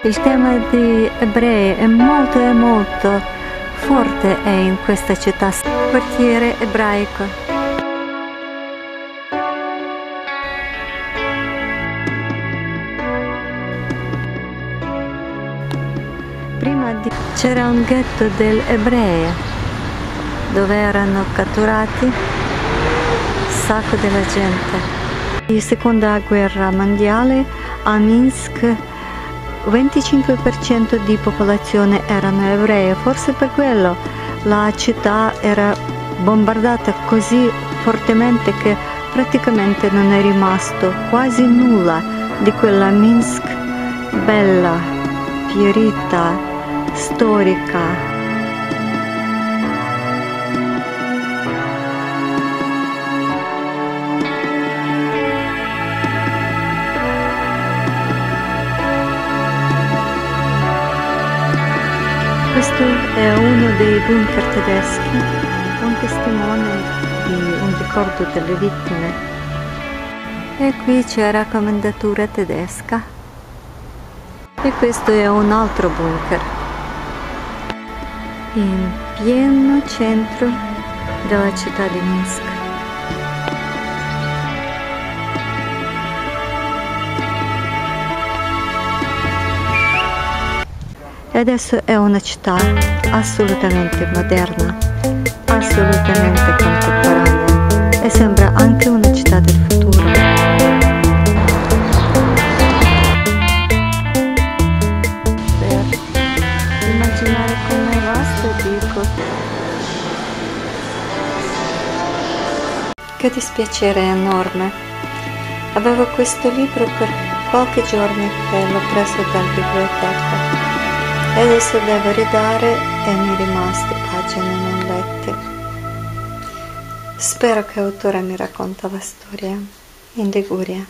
Il tema di ebrei è molto forte in questa città, quartiere ebraico. Prima c'era un ghetto degli ebrei dove erano catturati un sacco della gente. La seconda guerra mondiale a Minsk 25% di popolazione erano ebrei, forse per quello la città era bombardata così fortemente che praticamente non è rimasto quasi nulla di quella Minsk bella, fiorita, storica. Questo è uno dei bunker tedeschi, un testimone di un ricordo delle vittime. E qui c'è la commendatura tedesca. E questo è un altro bunker, in pieno centro della città di Minsk. E adesso è una città assolutamente moderna, assolutamente contemporanea e sembra anche una città del futuro. Per immaginare com'è vasto, dico che dispiacere enorme. Avevo questo libro per qualche giorno che l'ho preso dalla biblioteca. E adesso devo ridare e mi rimaste pagine non lette. Spero che l'autore mi racconta la storia in Liguria.